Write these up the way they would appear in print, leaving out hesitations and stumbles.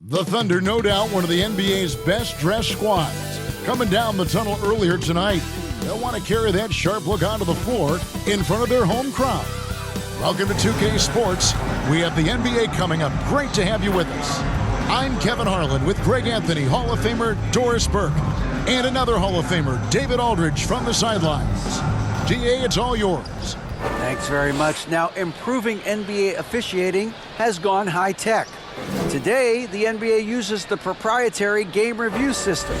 The Thunder, no doubt, one of the NBA's best-dressed squads. Coming down the tunnel earlier tonight. They'll want to carry that sharp look onto the floor in front of their home crowd. Welcome to 2K Sports. We have the NBA coming up. Great to have you with us. I'm Kevin Harlan with Greg Anthony, Hall of Famer Doris Burke, and another Hall of Famer, David Aldridge, from the sidelines. GA, it's all yours. Thanks very much. Now, improving NBA officiating has gone high-tech. Today, the NBA uses the proprietary game review system,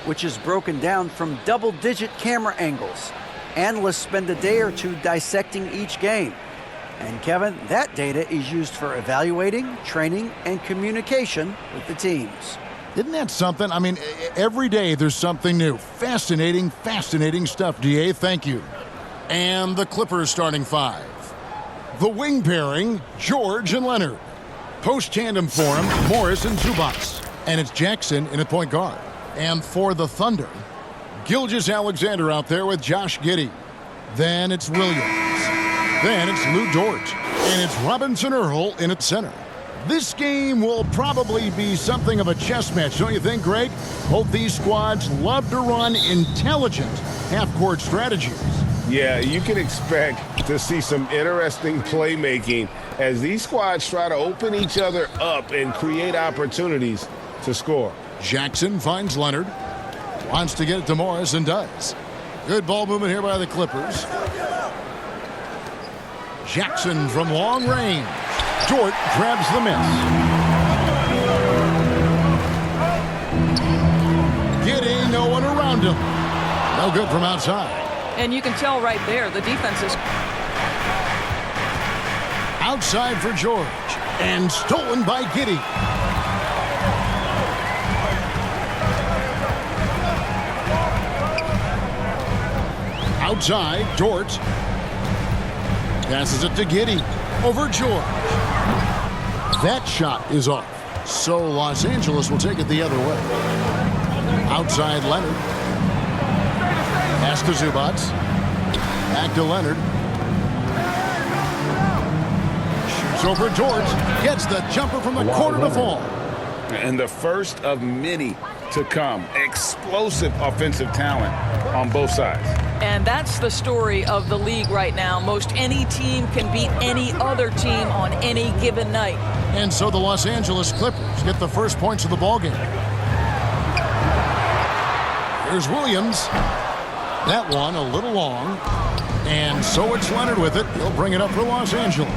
which is broken down from double-digit camera angles. Analysts spend a day or two dissecting each game. And Kevin, that data is used for evaluating, training, and communication with the teams. Isn't that something? I mean, every day there's something new. Fascinating, fascinating stuff, DA. Thank you. And the Clippers starting five. The wing pairing, George and Leonard. Post-tandem for him, Morris and Zubac. And it's Jackson in at point guard. And for the Thunder, Gilgeous-Alexander out there with Josh Giddey. Then it's Williams. Then it's Lou Dort. And it's Robinson Earl in at center. This game will probably be something of a chess match, don't you think, Greg? Both these squads love to run intelligent half-court strategies. Yeah, you can expect to see some interesting playmaking as these squads try to open each other up and create opportunities to score. Jackson finds Leonard. Wants to get it to Morris and does. Good ball movement here by the Clippers. Jackson from long range. Dort grabs the miss. Giddey, no one around him. No good from outside. And you can tell right there, the defense is outside for George, and stolen by Giddey. Outside, Dort passes it to Giddey over George. That shot is off, so Los Angeles will take it the other way. Outside, Leonard. Pass to Zubac. Back to Leonard. Shoots over George. Gets the jumper from the corner to fall. And the first of many to come. Explosive offensive talent on both sides. And that's the story of the league right now. Most any team can beat any other team on any given night. And so the Los Angeles Clippers get the first points of the ballgame. Here's Williams. That one a little long. And so it's Leonard with it. He'll bring it up for Los Angeles.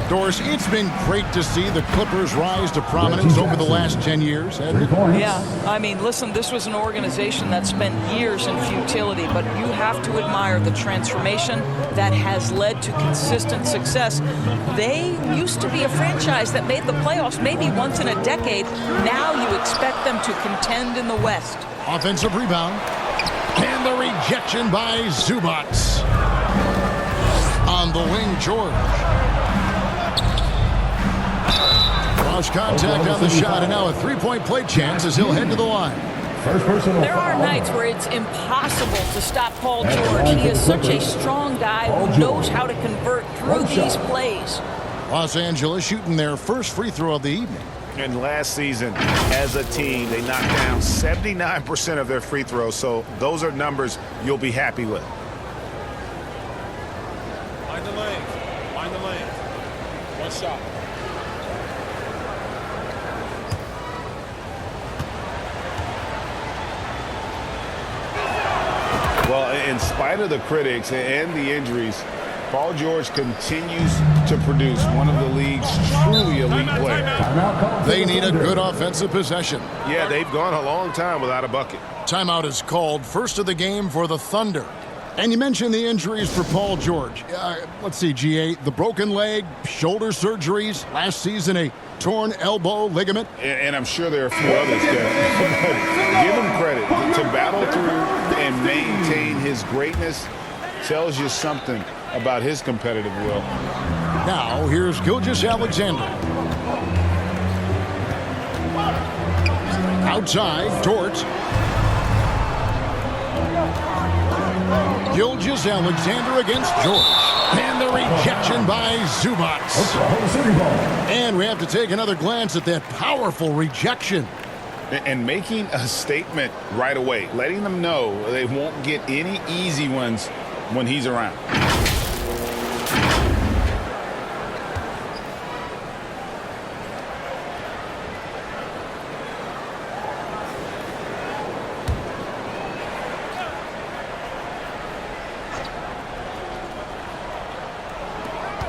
Doris, it's been great to see the Clippers rise to prominence over the last 10 years. Yeah, I mean, listen, this was an organization that spent years in futility, but you have to admire the transformation that has led to consistent success. They used to be a franchise that made the playoffs maybe once in a decade. Now you expect them to contend in the West. Offensive rebound. And the rejection by Zubac. On the wing, George. Lost contact on the shot, and now a three-point play chance as he'll head to the line. There are nights where it's impossible to stop Paul George. He is such a strong guy who knows how to convert through these plays. Los Angeles shooting their first free throw of the evening. And last season, as a team, they knocked down 79% of their free throws, so those are numbers you'll be happy with. Find the lane. Find the lane. One shot. Well, in spite of the critics and the injuries, Paul George continues to produce one of the league's truly elite players. They need a good offensive possession. Yeah, they've gone a long time without a bucket. Timeout is called. First of the game for the Thunder. And you mentioned the injuries for Paul George. Let's see, GA. The broken leg, shoulder surgeries. Last season, a torn elbow ligament. And I'm sure there are a few others, But give him credit. To battle through and maintain his greatness tells you something about his competitive will. Now, here's Gilgeous-Alexander. Outside, Dort. Gilgeous-Alexander against George. And the rejection by Zubac. And we have to take another glance at that powerful rejection. And making a statement right away, letting them know they won't get any easy ones when he's around.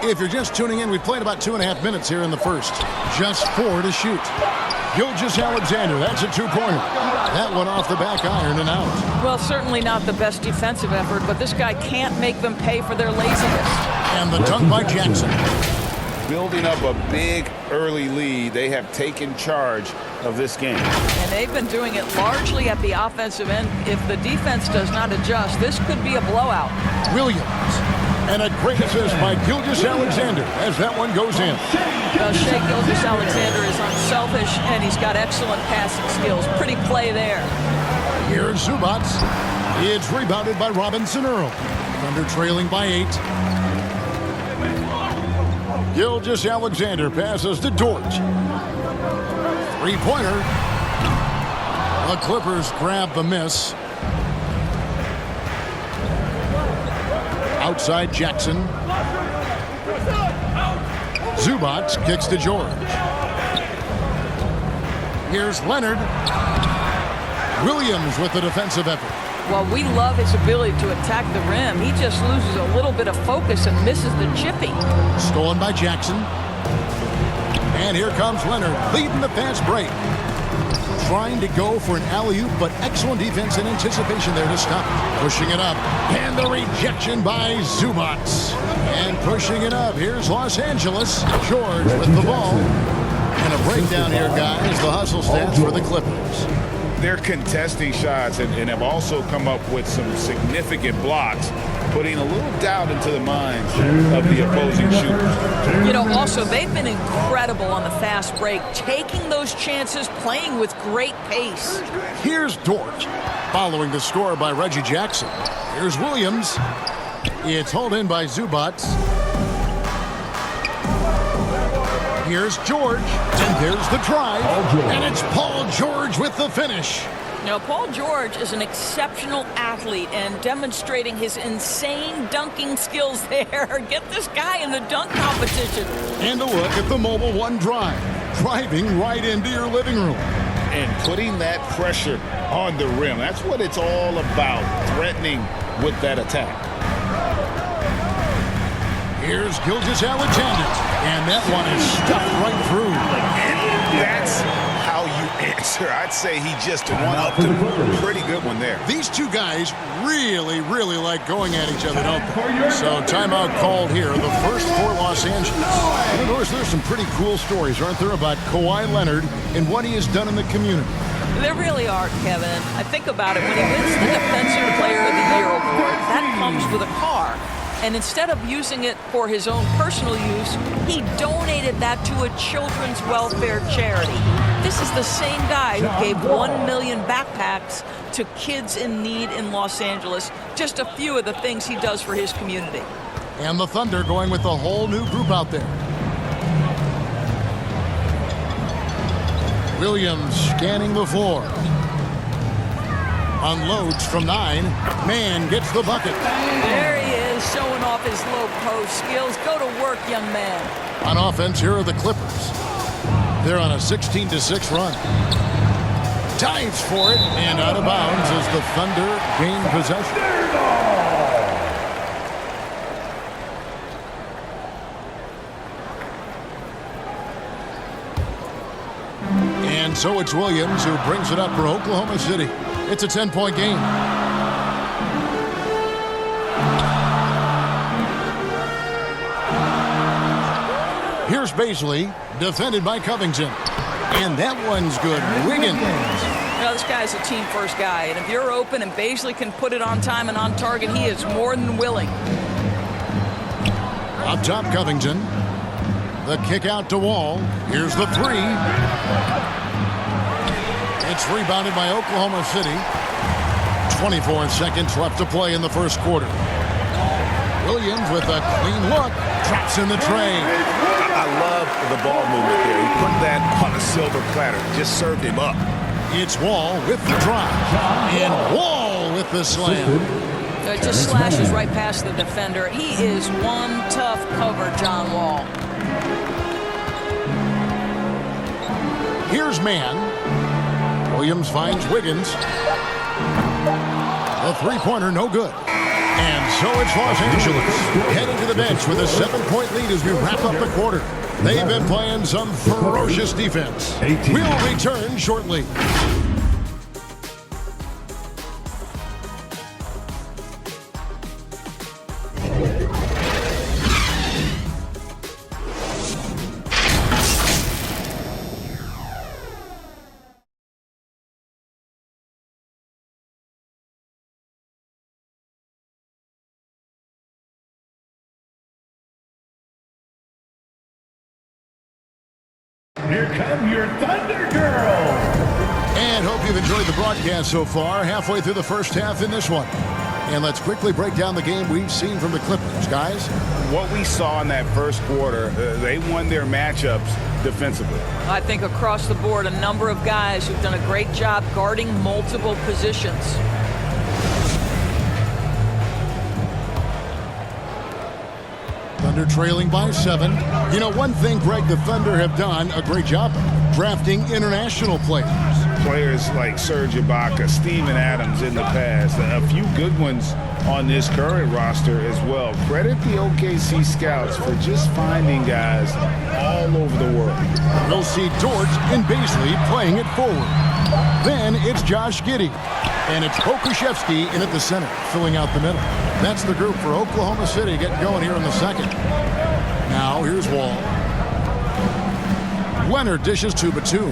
If you're just tuning in, we played about 2.5 minutes here in the first. Just 4 to shoot. Gilgeous-Alexander, that's a two-pointer. That one off the back iron and out. Well, certainly not the best defensive effort, but this guy can't make them pay for their laziness. And the dunk by Jackson. Building up a big early lead, they have taken charge of this game. And they've been doing it largely at the offensive end. If the defense does not adjust, this could be a blowout. Williams. And a great assist by Gilgeous-Alexander as that one goes in. Shea Gilgeous-Alexander is unselfish, and he's got excellent passing skills. Pretty play there. Here's Zubac. It's rebounded by Robinson Earl. Thunder trailing by 8. Gilgeous-Alexander passes to Dort. Three-pointer. The Clippers grab the miss. Outside Jackson. Zubac kicks to George. Here's Leonard. Williams with the defensive effort. Well, we love his ability to attack the rim. He just loses a little bit of focus and misses the chippy. Stolen by Jackson. And here comes Leonard, leading the fast break. Trying to go for an alley-oop, but excellent defense and anticipation there to stop. Pushing it up. And the rejection by Zubac. And pushing it up. Here's Los Angeles. George with the ball. And a breakdown here, guys. The hustle stats for the Clippers. They're contesting shots and have also come up with some significant blocks, putting a little doubt into the minds of the opposing shooters. You know, also, they've been incredible on the fast break, taking those chances, playing with great pace. Here's Dort, following the score by Reggie Jackson. Here's Williams. It's hauled in by Zubac. Here's George, and there's the drive, and it's Paul George with the finish. Now, Paul George is an exceptional athlete and demonstrating his insane dunking skills there. Get this guy in the dunk competition. And a look at the Mobile One drive, driving right into your living room. And putting that pressure on the rim. That's what it's all about, threatening with that attack. Here's Gilgeous-Alexander, and that one is stuffed right through. And that's how you answer. I'd say he just won up to a pretty good one there. These two guys really like going at each other, don't they? So timeout called here, the first for Los Angeles. And of course, there's some pretty cool stories, aren't there, about Kawhi Leonard and what he has done in the community. There really are, Kevin. I think about it. When he wins the Defensive Player of the Year award, that comes with a car. And instead of using it for his own personal use, he donated that to a children's welfare charity. This is the same guy who gave 1 million backpacks to kids in need in Los Angeles. Just a few of the things he does for his community. And the Thunder going with a whole new group out there. Williams scanning the floor. Unloads from 9. Man gets the bucket. There he is, showing off his low post skills. Go to work, young man. On offense, here are the Clippers. They're on a 16-6 run. Dives for it, and out of bounds as the Thunder gain possession. And so it's Williams who brings it up for Oklahoma City. It's a 10-point game. Here's Baisley, defended by Covington. And that one's good. Wiggins. You know, this guy's a team-first guy, and if you're open and Baisley can put it on time and on target, he is more than willing. Up top, Covington. The kick out to Wall. Here's the three. It's rebounded by Oklahoma City. 24 seconds left to play in the first quarter. Williams with a clean look. Drops in the tray. I love the ball movement there. He put that on a silver platter. Just served him up. It's Wall with the drive. And Wall with the slam. It just slashes right past the defender. He is one tough cover, John Wall. Here's man. Williams finds Wiggins. The three-pointer, no good. And so it's Los Angeles heading to the bench with a 7-point lead as we wrap up the quarter. They've been playing some ferocious defense. We'll return shortly. Here come your Thunder Girls. And hope you've enjoyed the broadcast so far. Halfway through the first half in this one. And let's quickly break down the game we've seen from the Clippers, guys. What we saw in that first quarter, they won their matchups defensively. I think across the board, a number of guys who've done a great job guarding multiple positions. Thunder trailing by 7. You know, one thing, Greg, the Thunder have done a great job of drafting international players. Players like Serge Ibaka, Steven Adams in the past, a few good ones on this current roster as well. Credit the OKC scouts for just finding guys all over the world. We'll see Dort and Baisley playing it forward. Then it's Josh Giddey. And it's Pokuševski in at the center, filling out the middle. That's the group for Oklahoma City getting going here in the second. Now here's Wall. Leonard dishes to Batum.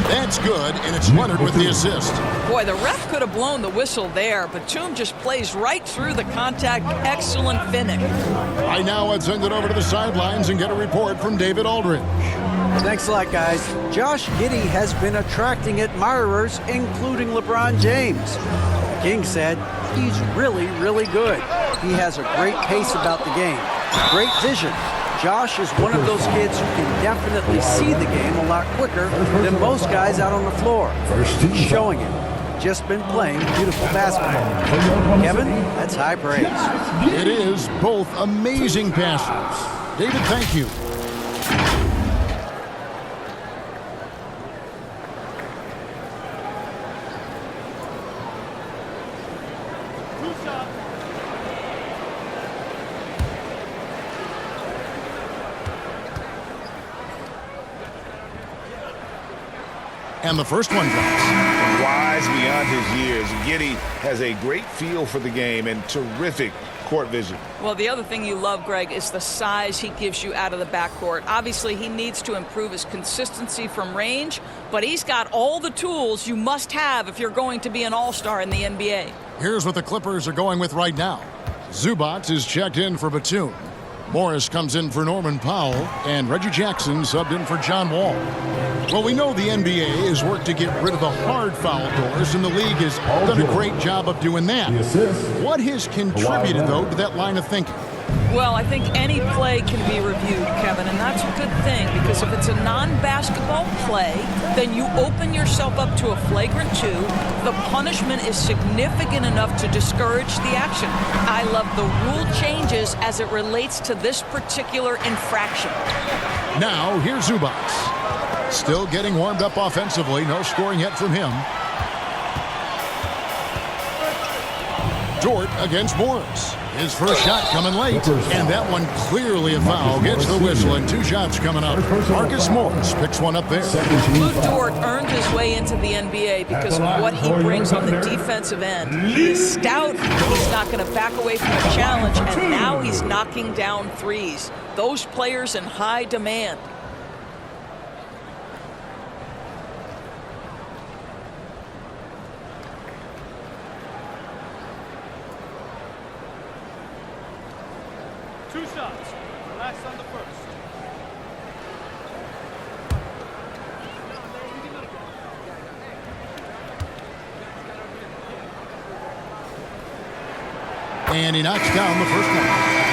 That's good, and it's Leonard with the assist. Boy, the ref could have blown the whistle there. Batum just plays right through the contact. Excellent finish. I now would send it over to the sidelines and get a report from David Aldridge. Thanks a lot, guys. Josh Giddey has been attracting admirers, including LeBron James. The King said he's really, really good. He has a great pace about the game, great vision. Josh is one of those kids who can definitely see the game a lot quicker than most guys out on the floor. He's showing it. Just been playing beautiful basketball. Kevin, that's high praise. It is both amazing passes. David, thank you. And the first one drops. Wise beyond his years, Giddey has a great feel for the game and terrific court vision. Well, the other thing you love, Greg, is the size he gives you out of the backcourt. Obviously, he needs to improve his consistency from range, but he's got all the tools you must have if you're going to be an all-star in the NBA. Here's what the Clippers are going with right now. Zubac is checked in for Batum. Morris comes in for Norman Powell, and Reggie Jackson subbed in for John Wall. Well, we know the NBA has worked to get rid of the hard foul doors, and the league has done a great job of doing that. What has contributed, though, to that line of thinking? Well, I think any play can be reviewed, Kevin, and that's a good thing, because if it's a non-basketball play, then you open yourself up to a flagrant 2. The punishment is significant enough to discourage the action. I love the rule changes as it relates to this particular infraction. Now, here's Zubac. Still getting warmed up offensively. No scoring yet from him. Dort against Morris. His first shot coming late. And that one clearly a foul. Gets the whistle, and 2 shots coming up. Marcus Morris picks one up there. Lou Dort earned his way into the NBA because of what he brings on the defensive end. He is stout. He's not going to back away from the challenge. And now he's knocking down threes. Those players in high demand. Two shots. Last on the first. And he knocks down the first one.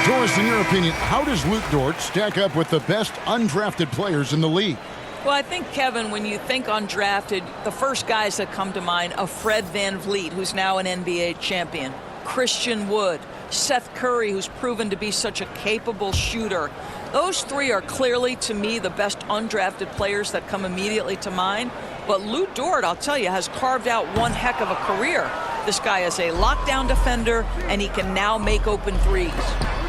Doris, in your opinion, how does Luke Dort stack up with the best undrafted players in the league? Well, I think, Kevin, when you think undrafted, the first guys that come to mind are Fred VanVleet, who's now an NBA champion, Christian Wood, Seth Curry, who's proven to be such a capable shooter. Those three are clearly, to me, the best undrafted players that come immediately to mind. But Lou Dort, I'll tell you, has carved out one heck of a career. This guy is a lockdown defender, and he can now make open threes.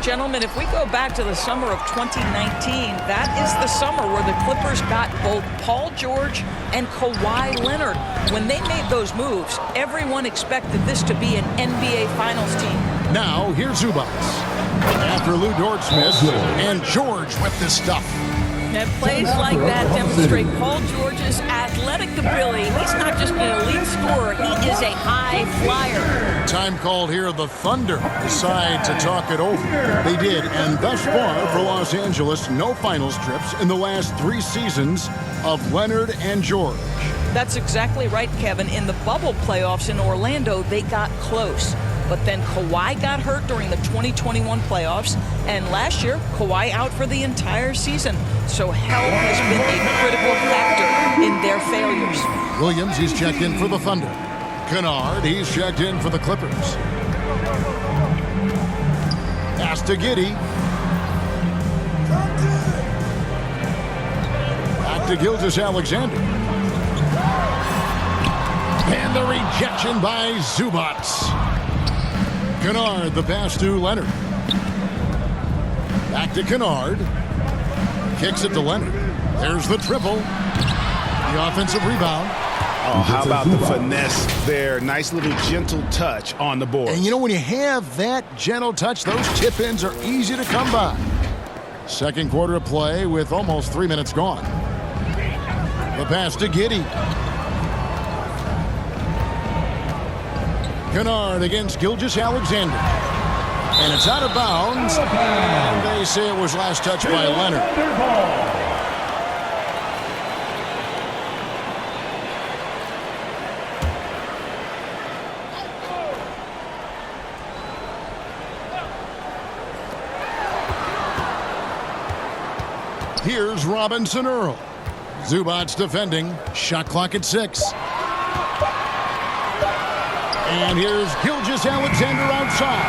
Gentlemen, if we go back to the summer of 2019, that is the summer where the Clippers got both Paul George and Kawhi Leonard. When they made those moves, everyone expected this to be an NBA Finals team. Now, here's Zubac. After Lou Dort's miss, and George with this stuff. And plays like that demonstrate Paul George's athletic ability. He's not just an elite scorer, he is a high flyer. Time called here. The Thunder decide to talk it over. They did, and thus far for Los Angeles, no finals trips in the last 3 seasons of Leonard and George. That's exactly right, Kevin. In the bubble playoffs in Orlando, they got close. But then Kawhi got hurt during the 2021 playoffs, and last year, Kawhi out for the entire season. So health has been a critical factor in their failures. Williams, he's checked in for the Thunder. Kennard, he's checked in for the Clippers. Pass to Giddey. Back to Gilgeous-Alexander. And the rejection by Zubac. Kennard, the pass to Leonard. Back to Kennard. Kicks it to Leonard. There's the triple. The offensive rebound. Oh, how about the finesse there? Nice little gentle touch on the board. And you know, when you have that gentle touch, those tip-ins are easy to come by. Second quarter of play with almost 3 minutes gone. The pass to Giddey. Kennard against Gilgeous-Alexander. And it's out of bounds. And they say it was last touched by Leonard. Here's Robinson Earl. Zubac defending. Shot clock at 6. And here's Gilgeous-Alexander outside.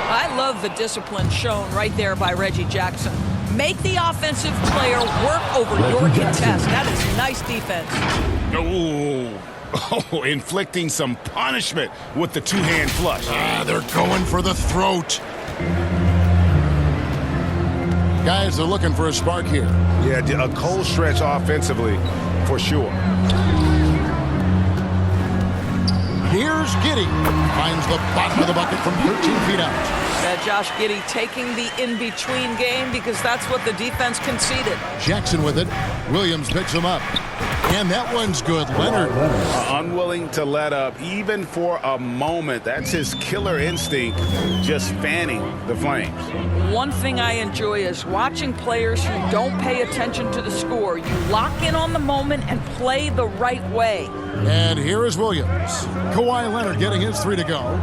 I love the discipline shown right there by Reggie Jackson. Make the offensive player work over your contest. That is nice defense. Oh, inflicting some punishment with the two-hand flush. They're going for the throat. Guys, they're looking for a spark here. Yeah, a cold stretch offensively, for sure. Here's Giddey. Finds the bottom of the bucket from 13 feet out. Josh Giddey taking the in-between game because that's what the defense conceded. Jackson with it. Williams picks him up. And that one's good. Leonard. Unwilling to let up even for a moment. That's his killer instinct, just fanning the flames. One thing I enjoy is watching players who don't pay attention to the score. You lock in on the moment and play the right way. And here is Williams. Kawhi Leonard getting his 3 to go.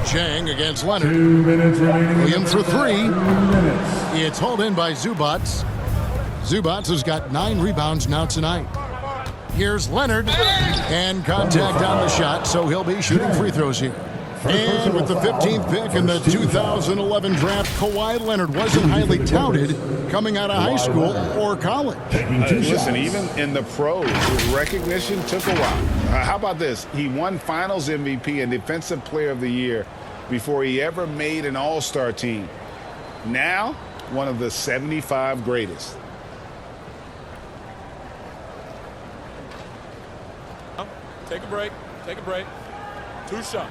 Chang against Leonard. 2 minutes remaining. Williams for 3. 2 minutes. It's hauled in by Zubac. Zubac has got 9 rebounds now tonight. Here's Leonard. And contact on the shot, so he'll be shooting free throws here. And with the 15th pick in the 2011 draft, Kawhi Leonard wasn't highly touted coming out of high school or college. Listen, even in the pros, recognition took a while. How about this? He won Finals MVP and Defensive Player of the Year before he ever made an All-Star team. Now, one of the 75 greatest. Take a break. Take a break. 2 shots.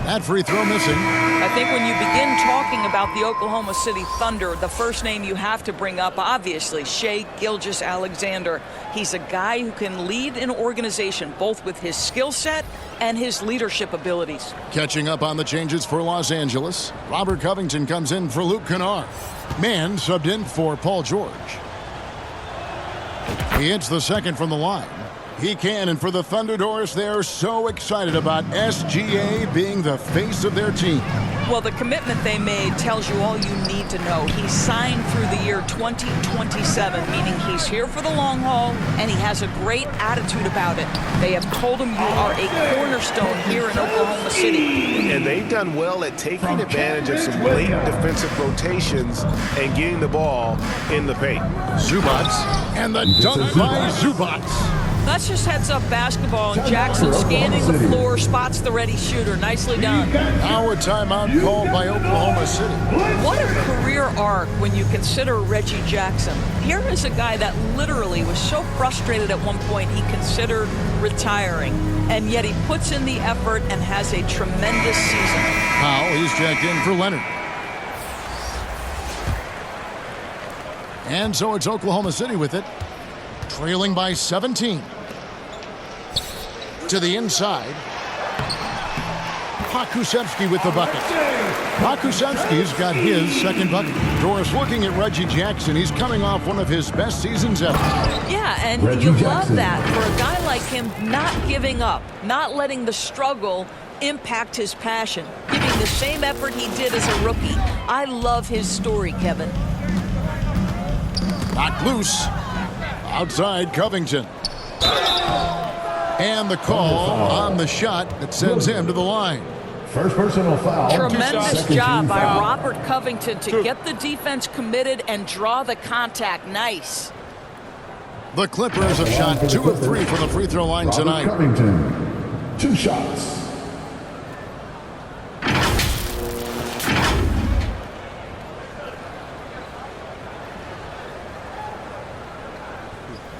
That free throw missing. I think when you begin talking about the Oklahoma City Thunder, the first name you have to bring up, obviously, Shai Gilgeous-Alexander. He's a guy who can lead an organization, both with his skill set and his leadership abilities. Catching up on the changes for Los Angeles, Robert Covington comes in for Luke Kennard. Mann subbed in for Paul George. He hits the second from the line. He can, and for the Thunderbirds, they're so excited about SGA being the face of their team. Well, the commitment they made tells you all you need to know. He signed through the year 2027, meaning he's here for the long haul, and he has a great attitude about it. They have told him you are a cornerstone here in Oklahoma City. And they've done well at taking advantage of some blatant defensive rotations and getting the ball in the paint. Zubac, and the dunk by Zubac. That's just heads-up basketball, and Jackson scanning the floor, spots the ready shooter. Nicely done. Now a timeout called by Oklahoma City. What a career arc when you consider Reggie Jackson. Here is a guy that literally was so frustrated at one point he considered retiring, and yet he puts in the effort and has a tremendous season. Powell, he's checked in for Leonard. And so it's Oklahoma City with it, trailing by 17. To the inside. Pokusevski with the bucket. Pokusevski's got his second bucket. Doris, looking at Reggie Jackson, he's coming off one of his best seasons ever. Yeah, and you love that for a guy like him, not giving up, not letting the struggle impact his passion, giving the same effort he did as a rookie. I love his story, Kevin. Knocked loose. Outside Covington. And the call on the shot that sends him to the line. First personal foul. Tremendous job by Robert Covington to get the defense committed and draw the contact. Nice. The Clippers have shot 2 of 3 from the free throw line tonight. Covington, 2 shots.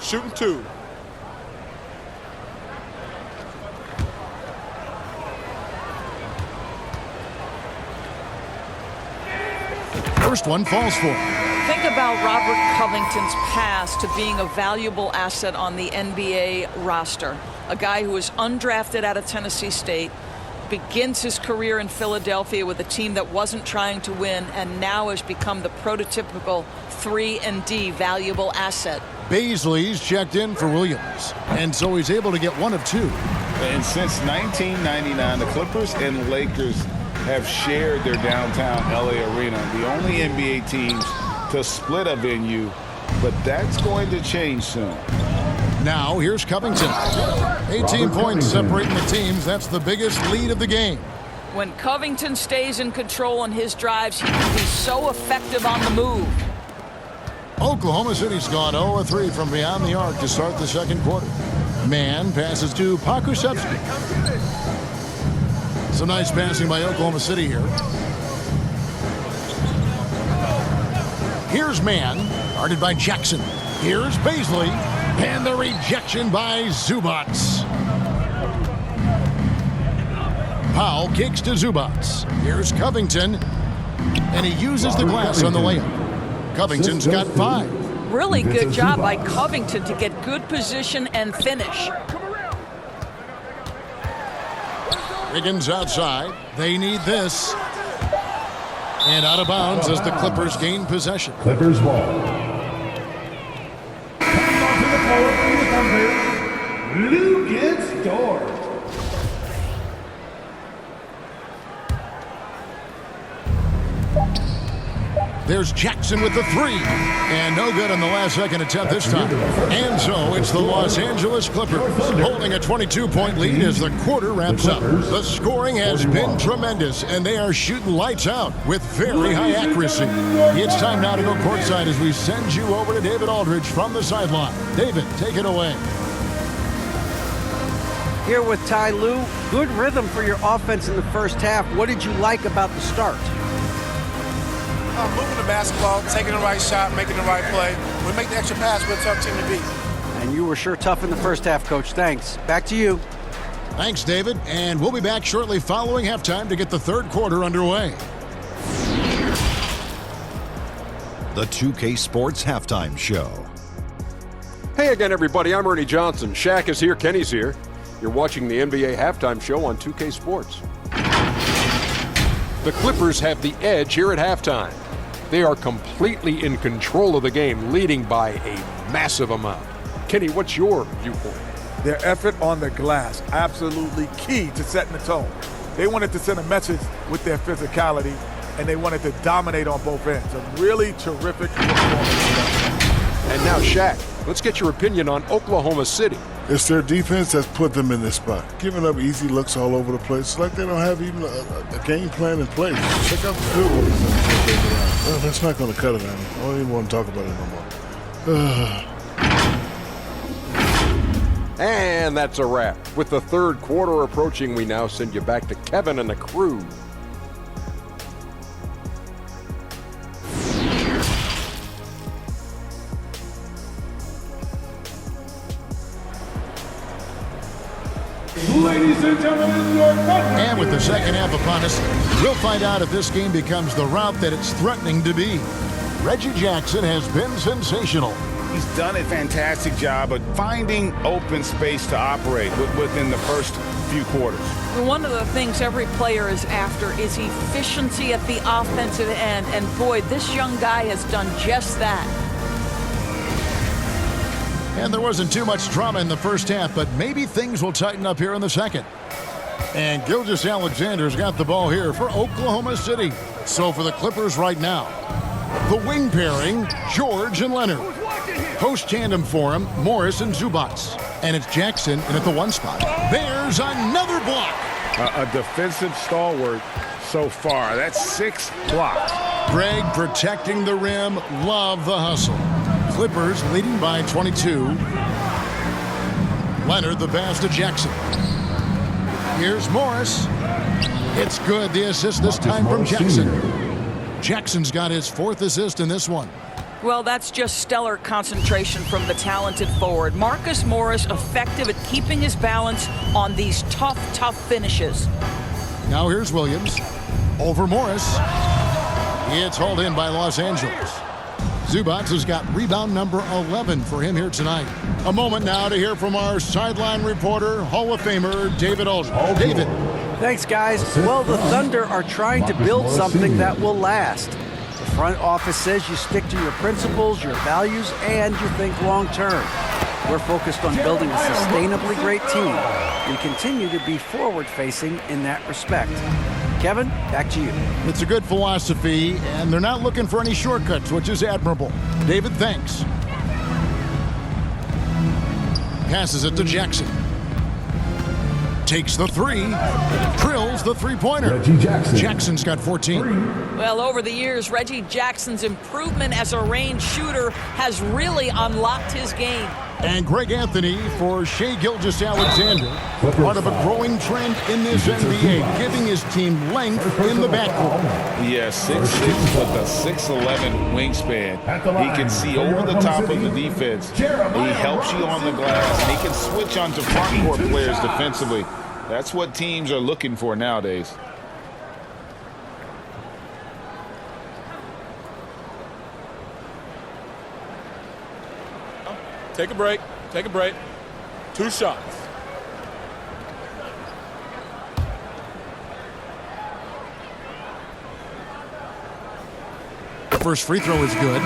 Shooting 2. First one falls for him. Think about Robert Covington's past to being a valuable asset on the NBA roster. A guy who was undrafted out of Tennessee State, begins his career in Philadelphia with a team that wasn't trying to win, and now has become the prototypical 3-and-D valuable asset. Baisley's checked in for Williams, and so he's able to get 1 of 2. And since 1999, the Clippers and Lakers have shared their downtown LA arena, the only NBA teams to split a venue, but that's going to change soon. Now here's Covington. 18 points separating the teams. That's the biggest lead of the game. When Covington stays in control on his drives, he can be so effective on the move. Oklahoma City's gone 0 of 3 from beyond the arc to start the second quarter. Mann passes to Pokusevski. Some nice passing by Oklahoma City here. Here's Mann, guarded by Jackson. Here's Baisley, and the rejection by Zubac. Powell kicks to Zubac. Here's Covington, and he uses the glass on the layup. Covington's got 5. Really good job by Covington to get good position and finish. Wiggins outside. They need this. And out of bounds as the Clippers gain possession. Clippers ball. Comes onto the floor for the Thunder. Lucas Dort. There's Jackson with the 3. And no good on the last second attempt this time. And so it's the Los Angeles Clippers holding a 22-point lead as the quarter wraps up. The scoring has been tremendous, and they are shooting lights out with very high accuracy. It's time now to go courtside as we send you over to David Aldridge from the sideline. David, take it away. Here with Ty Lue, good rhythm for your offense in the first half. What did you like about the start? Moving the basketball, taking the right shot, making the right play. We make the extra pass, we're a tough team to beat. And you were sure tough in the first half, Coach. Thanks. Back to you. Thanks, David. And we'll be back shortly following halftime to get the third quarter underway. The 2K Sports Halftime Show. Hey again, everybody. I'm Ernie Johnson. Shaq is here. Kenny's here. You're watching the NBA Halftime Show on 2K Sports. The Clippers have the edge here at halftime. They are completely in control of the game, leading by a massive amount. Kenny, what's your viewpoint? Their effort on the glass, absolutely key to setting the tone. They wanted to send a message with their physicality, and they wanted to dominate on both ends. A really terrific performance. And now, Shaq, let's get your opinion on Oklahoma City. It's their defense that's put them in this spot. Giving up easy looks all over the place. It's like they don't have even a game plan in place. Check out the field goals. Well, that's not going to cut it on me. I don't even want to talk about it no more. And that's a wrap. With the third quarter approaching, we now send you back to Kevin and the crew. Ladies and gentlemen, your And with the second half upon us, we'll find out if this game becomes the route that it's threatening to be. Reggie Jackson has been sensational. He's done a fantastic job of finding open space to operate within the first few quarters. One of the things every player is after is efficiency at the offensive end. And boy, this young guy has done just that. And there wasn't too much drama in the first half, but maybe things will tighten up here in the second. And Gilgeous-Alexander's got the ball here for Oklahoma City. So for the Clippers right now, the wing pairing, George and Leonard. Post tandem for him, Morris and Zubac. And it's Jackson in at the one spot. There's another block. A defensive stalwart so far. That's 6 blocks. Greg protecting the rim. Love the hustle. Clippers leading by 22. Leonard the pass to Jackson. Here's Morris. It's good. The assist this time from Jackson. Jackson's got his 4th assist in this one. Well, that's just stellar concentration from the talented forward. Marcus Morris effective at keeping his balance on these tough finishes. Now here's Williams. Over Morris. It's hauled in by Los Angeles. Zubac has got rebound number 11 for him here tonight. A moment now to hear from our sideline reporter, Hall of Famer David Aldridge. David. Thanks, guys. Well, the Thunder are trying to build something that will last. The front office says you stick to your principles, your values, and you think long term. We're focused on building a sustainably great team. We continue to be forward-facing in that respect. Kevin, back to you. It's a good philosophy, and they're not looking for any shortcuts, which is admirable. David, thanks. Passes it to Jackson. Takes the three. Drills the three-pointer. Jackson's got 14. Well, over the years, Reggie Jackson's improvement as a range shooter has really unlocked his game. And Greg Anthony for Shai Gilgeous-Alexander, part of a growing trend in this NBA, giving his team length in the backcourt. Yeah, 6'6" with a 6'11" wingspan. He can see over the top of the defense. He helps you on the glass, and he can switch onto front court players defensively. That's what teams are looking for nowadays. Take a break. Take a break. 2 shots. The first free throw is good.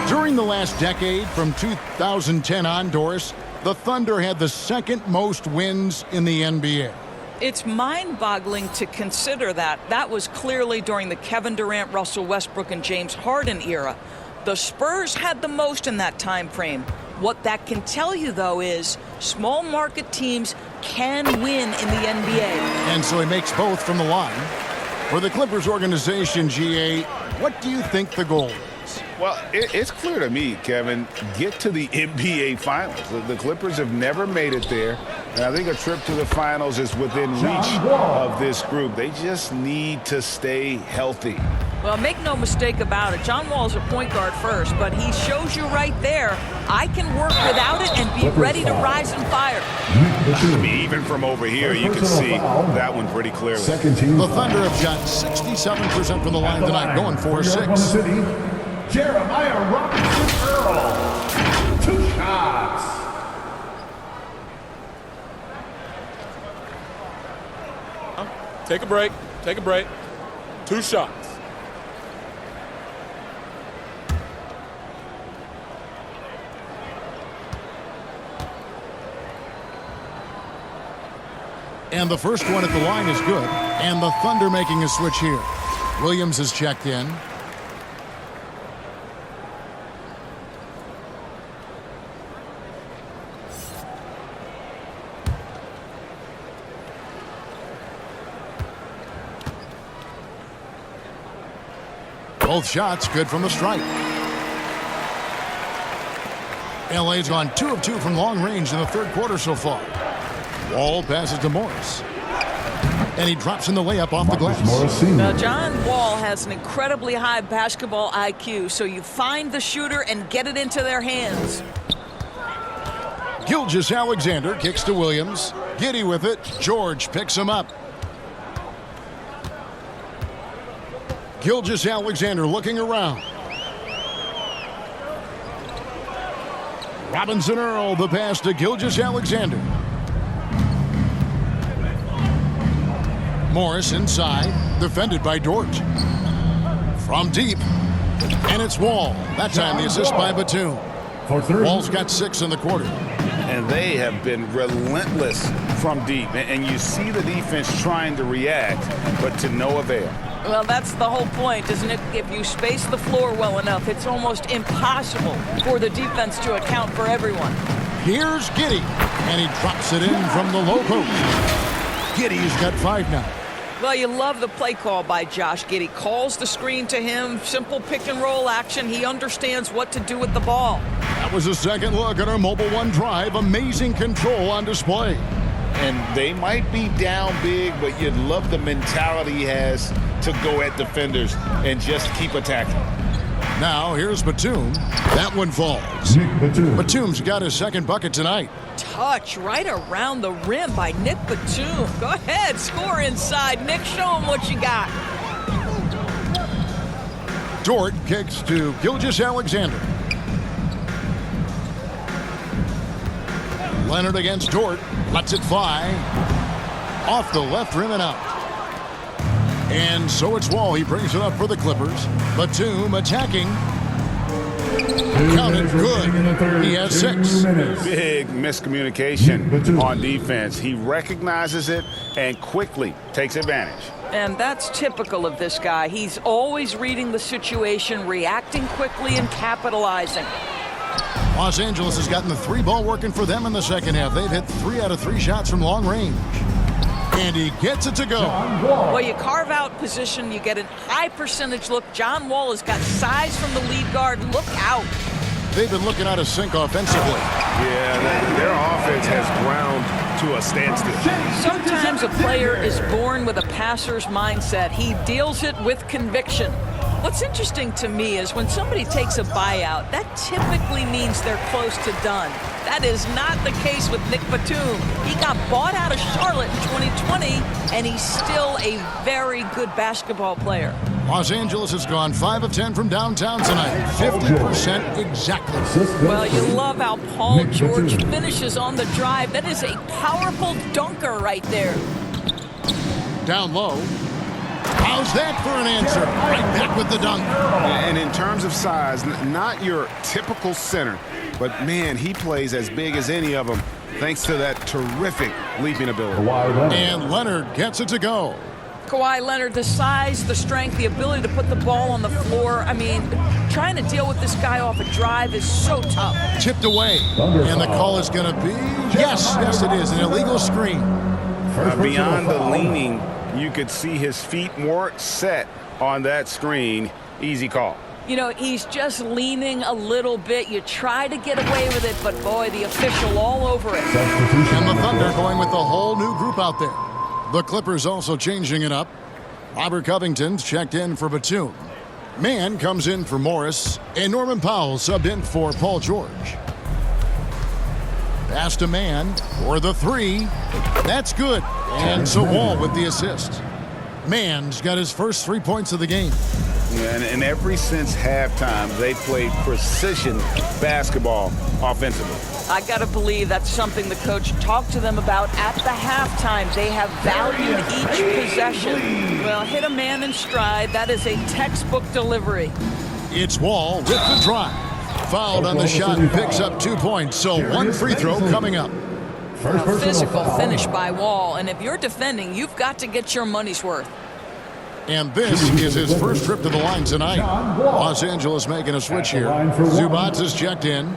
During the last decade, from 2010 on, Doris, the Thunder had the 2nd most wins in the NBA. It's mind-boggling to consider that. That was clearly during the Kevin Durant, Russell Westbrook, and James Harden era. The Spurs had the most in that time frame. What that can tell you, though, is small market teams can win in the NBA. And so he makes both from the line. For the Clippers organization, GA, what do you think the goal is? Well, it's clear to me, Kevin, get to the NBA Finals. The Clippers have never made it there. And I think a trip to the Finals is within reach of this group. They just need to stay healthy. Well, make no mistake about it. John Wall is a point guard first, but he shows you right there, I can work without it and be ready to rise and fire. I mean, even from over here, you can see that one pretty clearly. The Thunder have shot 67% from the line tonight, going 4-6. Jeremiah Robinson Earl. 2 shots. Take a break. Take a break. 2 shots. And the first one at the line is good. And the Thunder making a switch here. Williams is checked in. Both shots good from the stripe. LA's gone 2 of 2 from long range in the third quarter so far. Wall passes to Morris. And he drops in the layup off the glass. Now, John Wall has an incredibly high basketball IQ, so you find the shooter and get it into their hands. Gilgeous-Alexander kicks to Williams. Giddey with it. George picks him up. Gilgeous-Alexander looking around. Robinson Earl, the pass to Gilgeous-Alexander. Morris inside, defended by Dort. From deep, and it's Wall. That time the assist by Batum. Wall's got 6 in the quarter. And they have been relentless from deep. And you see the defense trying to react, but to no avail. Well, that's the whole point, isn't it? If you space the floor well enough, it's almost impossible for the defense to account for everyone. Here's Giddey, and he drops it in from the low post. Giddey's got 5 now. Well, you love the play call by Josh Giddey. Calls the screen to him, simple pick and roll action. He understands what to do with the ball. That was a second look at our Mobile One drive. Amazing control on display. And they might be down big, but you'd love the mentality he has to go at defenders and just keep attacking. Now here's Batum. That one falls. Batum's got his second bucket tonight. Touch right around the rim by Nick Batum. Go ahead, score inside. Nick, show him what you got. Dort kicks to Gilgeous-Alexander. Leonard against Dort. Lets it fly. Off the left rim and out. And so it's Wall. He brings it up for the Clippers. Batum attacking. Counted good. He has 6. Big miscommunication on defense. He recognizes it and quickly takes advantage. And that's typical of this guy. He's always reading the situation, reacting quickly, and capitalizing. Los Angeles has gotten the 3-ball working for them in the second half. They've hit 3 out of 3 shots from long range. And he gets it to go. Well, you carve out position, you get a high percentage look. John Wall has got size from the lead guard. Look out. They've been looking out of sync offensively. Yeah, their offense has ground to a standstill. Sometimes a player is born with a passer's mindset. He deals it with conviction. What's interesting to me is when somebody takes a buyout, that typically means they're close to done. That is not the case with Nick Batum. He got bought out of Charlotte in 2020, and he's still a very good basketball player. Los Angeles has gone 5 of 10 from downtown tonight. 50% exactly. Well, you love how Paul George finishes on the drive. That is a powerful dunker right there. Down low. How's that for an answer? Right back with the dunk. And in terms of size, not your typical center, but man, he plays as big as any of them thanks to that terrific leaping ability. And Leonard gets it to go. Kawhi Leonard, the size, the strength, the ability to put the ball on the floor. I mean, trying to deal with this guy off a drive is so tough. Tipped away. And the call is going to be, yes, it is, an illegal screen. Beyond the leaning, you could see his feet more set on that screen. Easy call. You know, he's just leaning a little bit. You try to get away with it, but boy, the official all over it. And the Thunder going with the whole new group out there. The Clippers also changing it up. Robert Covington's checked in for Batum. Man comes in for Morris, and Norman Powell subbed in for Paul George. Pass to Man for the three. That's good. And so Wall with the assist. Man's got his first 3 points of the game. Yeah, and ever since halftime, they played precision basketball offensively. I got to believe that's something the coach talked to them about at the halftime. They have valued each possession. Well, hit a man in stride. That is a textbook delivery. It's Wall with the drive. Fouled on the shot and picks up 2 points. So one free throw coming up. A physical finish by Wall. And if you're defending, you've got to get your money's worth. And this is his first trip to the line tonight. Los Angeles making a switch here. Zubac is checked in.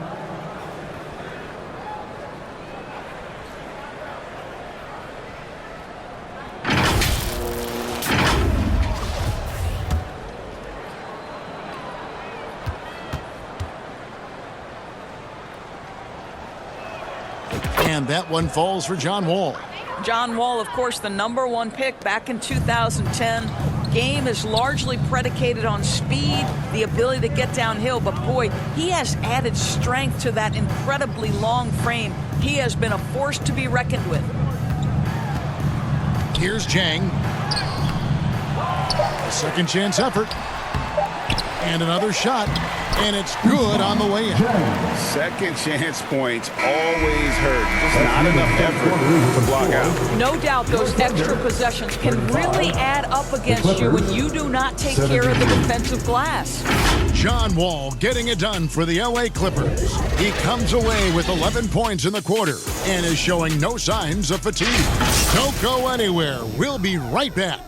And that one falls for John Wall. John Wall, of course, the #1 pick back in 2010. Game is largely predicated on speed, the ability to get downhill, but boy, he has added strength to that incredibly long frame. He has been a force to be reckoned with. Here's Jang. A second chance effort. And another shot. And it's good on the way in. Second chance points always hurt. Just not enough effort to block out. No doubt those extra possessions can really add up against you when you do not take care of the defensive glass. John Wall getting it done for the LA Clippers. He comes away with 11 points in the quarter and is showing no signs of fatigue. Don't go anywhere. We'll be right back.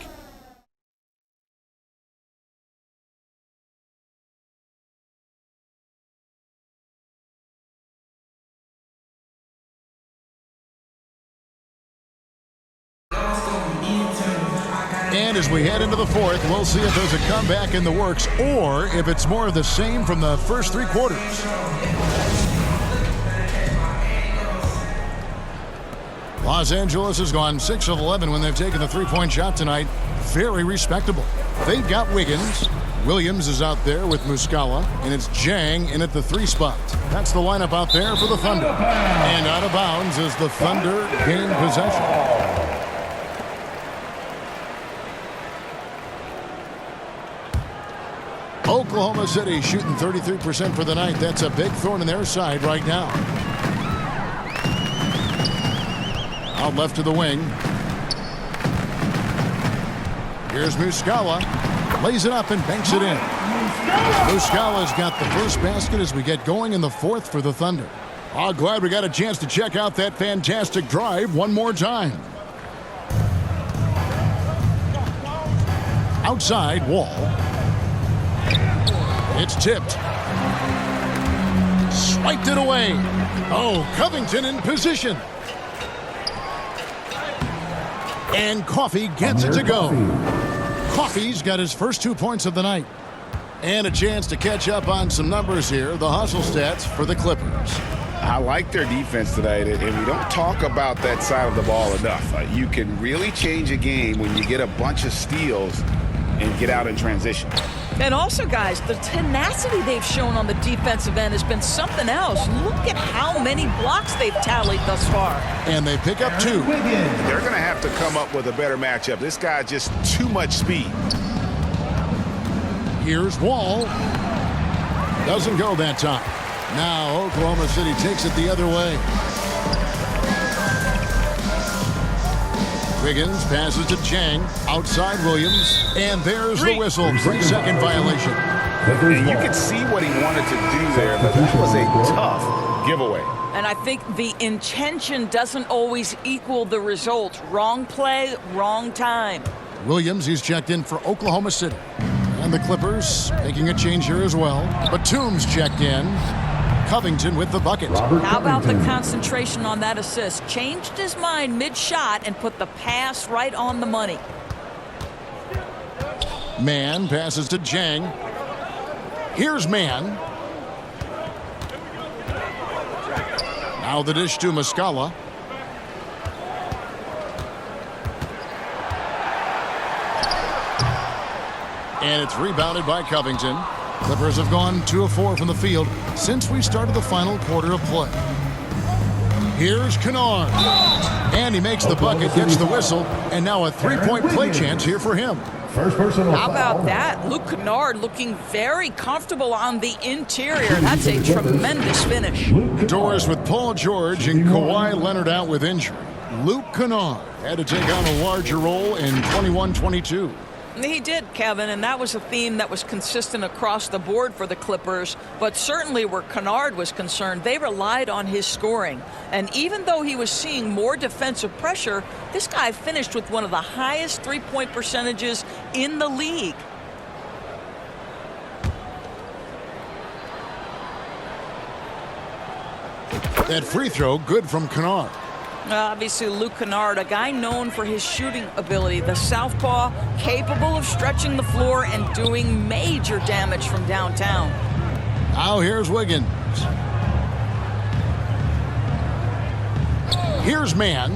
And as we head into the fourth, we'll see if there's a comeback in the works or if it's more of the same from the first 3 quarters. Los Angeles has gone 6 of 11 when they've taken the 3-point shot tonight. Very respectable. They've got Wiggins. Williams is out there with Muscala, and it's Jang in at the 3 spot. That's the lineup out there for the Thunder. And out of bounds as the Thunder gain possession. Oklahoma City shooting 33% for the night. That's a big thorn in their side right now. Out left to the wing. Here's Muscala. Lays it up and banks it in. Muscala's got the first basket as we get going in the fourth for the Thunder. Oh, glad we got a chance to check out that fantastic drive one more time. Outside, Wall. It's tipped. Swiped it away. Oh, Covington in position. And Coffee gets it to go. Coffee's got his first 2 points of the night. And a chance to catch up on some numbers here. The hustle stats for the Clippers. I like their defense tonight, and we don't talk about that side of the ball enough. You can really change a game when you get a bunch of steals and get out in transition. And also, guys, the tenacity they've shown on the defensive end has been something else. Look at how many blocks they've tallied thus far. And they pick up 2. They're going to have to come up with a better matchup. This guy just too much speed. Here's Wall. Doesn't go that time. Now Oklahoma City takes it the other way. Wiggins passes to Chang. Outside Williams. And there's the whistle. 3-second violation. And you could see what he wanted to do there, but that was a tough giveaway. And I think the intention doesn't always equal the result. Wrong play, wrong time. Williams, he's checked in for Oklahoma City. And the Clippers making a change here as well. Batum's checked in. Covington with the bucket. How about the concentration on that assist? Changed his mind mid-shot and put the pass right on the money. Man passes to Jang. Here's Man. Now the dish to Muscala. And it's rebounded by Covington. Clippers have gone 2 of 4 from the field since we started the final quarter of play. Here's Kennard. And he makes the bucket, gets the whistle, and now a 3-point play chance here for him. How about that? Luke Kennard looking very comfortable on the interior. That's a tremendous finish. Doors with Paul George and Kawhi Leonard out with injury. Luke Kennard had to take on a larger role in 21-22. He did, Kevin, and that was a theme that was consistent across the board for the Clippers. But certainly where Kennard was concerned, they relied on his scoring. And even though he was seeing more defensive pressure, this guy finished with one of the highest three-point percentages in the league. That free throw good from Kennard. Obviously, Luke Kennard, a guy known for his shooting ability. The southpaw, capable of stretching the floor and doing major damage from downtown. Now here's Wiggins. Here's Mann.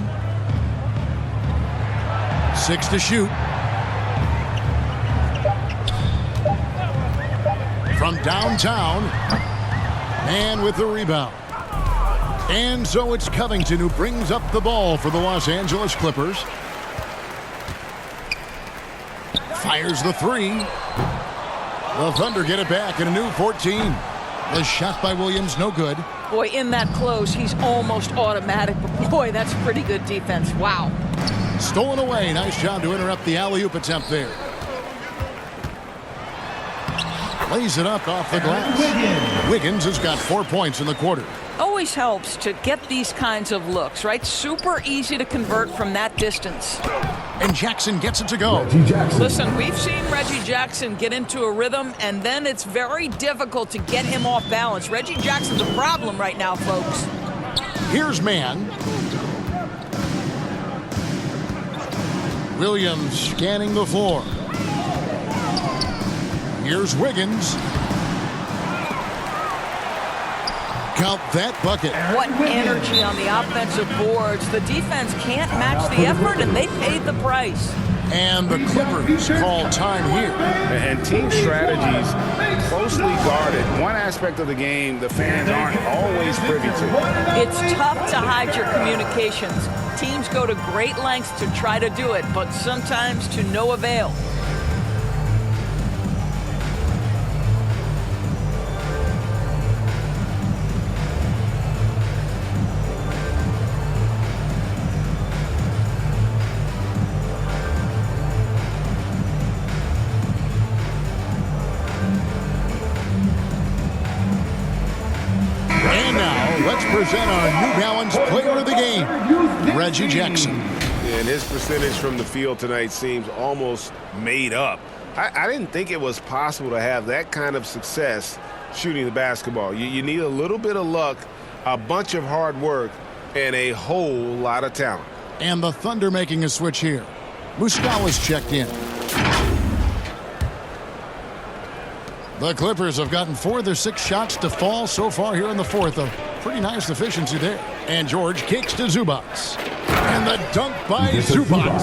6 to shoot. From downtown. Mann with the rebound. And so it's Covington who brings up the ball for the Los Angeles Clippers. Fires the 3. The Thunder get it back in a new 14. The shot by Williams, no good. Boy, in that close, he's almost automatic. But boy, that's pretty good defense. Wow. Stolen away. Nice job to interrupt the alley-oop attempt there. Lays it up off the glass. Wiggins has got 4 points in the quarter. Always helps to get these kinds of looks, right? Super easy to convert from that distance. And Jackson gets it to go. Listen, we've seen Reggie Jackson get into a rhythm, and then it's very difficult to get him off balance. Reggie Jackson's a problem right now, folks. Here's Mann. Williams scanning the floor. Here's Wiggins. Count that bucket. What energy on the offensive boards. The defense can't match the effort, and they paid the price. And the Clippers call time here. And team strategies closely guarded. One aspect of the game the fans aren't always privy to. It's tough to hide your communications. Teams go to great lengths to try to do it, but sometimes to no avail. Present our New Balance Player of the Game, Reggie Jackson. And his percentage from the field tonight seems almost made up. I didn't think it was possible to have that kind of success shooting the basketball. You need a little bit of luck, a bunch of hard work, and a whole lot of talent. And the Thunder making a switch here. Muscala's checked in. The Clippers have gotten 4 of their 6 shots to fall so far here in the fourth. A pretty nice efficiency there. And George kicks to Zubac. And the dunk by Zubac.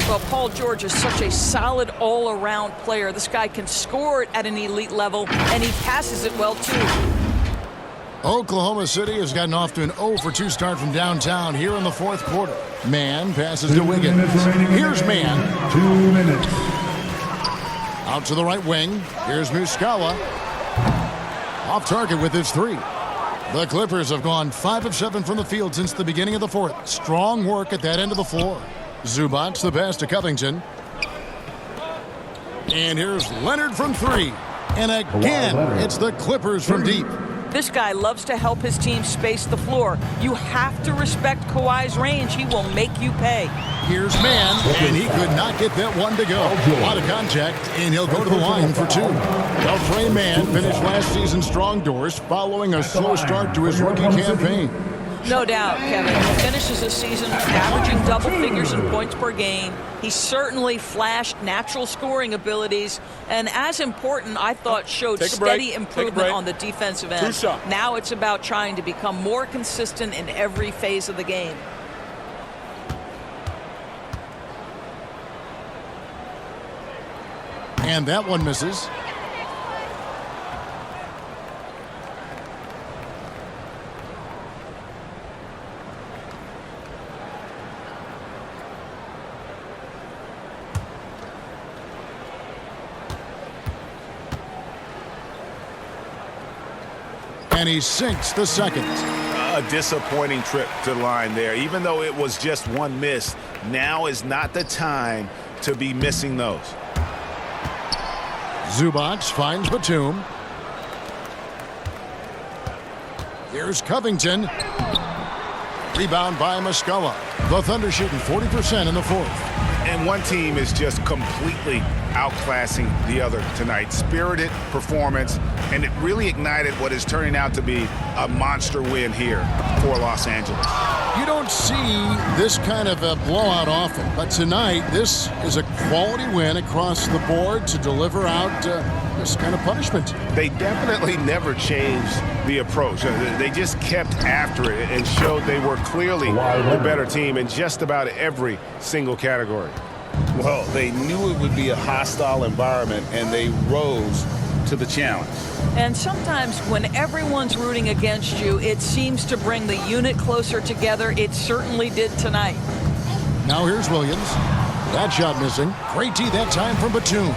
Well, Paul George is such a solid all-around player. This guy can score it at an elite level, and he passes it well, too. Oklahoma City has gotten off to an 0-for-2 start from downtown here in the fourth quarter. Mann passes to Wiggins. Here's Mann. 2 minutes. Out to the right wing. Here's Muscala. Off target with his 3. The Clippers have gone 5 of 7 from the field since the beginning of the fourth. Strong work at that end of the floor. Zubac the pass to Covington. And here's Leonard from 3. And again, it's the Clippers from deep. This guy loves to help his team space the floor. You have to respect Kawhi's range. He will make you pay. Here's Mann, and he could not get that one to go. A lot of contact, and he'll go to the line for 2. Elfray Mann finished last season strong doors following a slow start to his rookie campaign. No doubt, Kevin. He finishes the season averaging double figures in points per game. He certainly flashed natural scoring abilities, and as important, I thought, showed steady improvement on the defensive end. Now it's about trying to become more consistent in every phase of the game. And that one misses. And he sinks the second. A disappointing trip to the line there. Even though it was just one miss, now is not the time to be missing those. Zubac finds Batum. Here's Covington. Rebound by Muscala. The Thunder shooting 40% in the fourth. And one team is just completely outclassing the other tonight. Spirited performance, and it really ignited what is turning out to be a monster win here for Los Angeles. You don't see this kind of a blowout often, but tonight this is a quality win across the board to deliver out this kind of punishment. They definitely never changed the approach. They just kept after it and showed they were clearly the better team in just about every single category. Well, they knew it would be a hostile environment, and they rose to the challenge. And sometimes when everyone's rooting against you, it seems to bring the unit closer together. It certainly did tonight. Now here's Williams. That shot missing. Great D that time from Batum.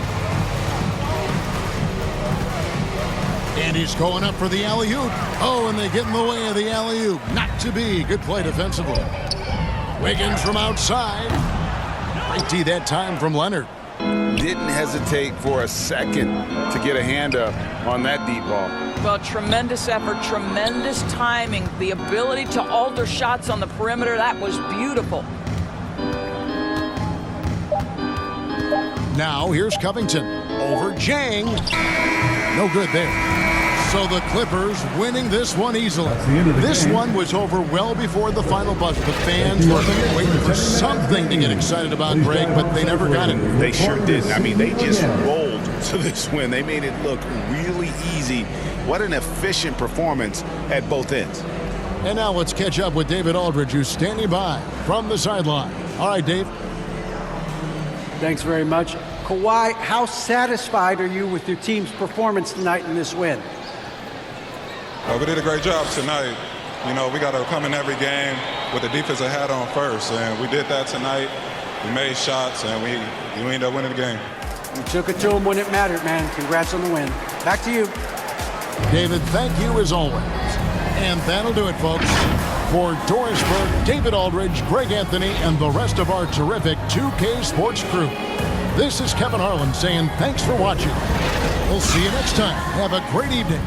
And he's going up for the alley-oop. Oh, and they get in the way of the alley-oop. Not to be. Good play defensively. Wiggins from outside. Great D that time from Leonard. Didn't hesitate for a second to get a hand up on that deep ball. Well, tremendous effort, tremendous timing, the ability to alter shots on the perimeter. That was beautiful. Now here's Covington over Jang. No good there. So the Clippers winning this one easily. This one was over well before the final buzzer. The fans were waiting for something to get excited about, Greg, but they never got it. They sure didn't. I mean, they just rolled to this win. They made it look really easy. What an efficient performance at both ends. And now let's catch up with David Aldridge, who's standing by from the sideline. All right, Dave. Thanks very much. Kawhi, how satisfied are you with your team's performance tonight in this win? We did a great job tonight. You know, we got to come in every game with the defensive hat on first, and we did that tonight. We made shots, and we ended up winning the game. You took it to them when it mattered, man. Congrats on the win. Back to you. David, thank you as always. And that'll do it, folks. For Doris Burke, David Aldridge, Greg Anthony, and the rest of our terrific 2K Sports crew, this is Kevin Harlan saying thanks for watching. We'll see you next time. Have a great evening.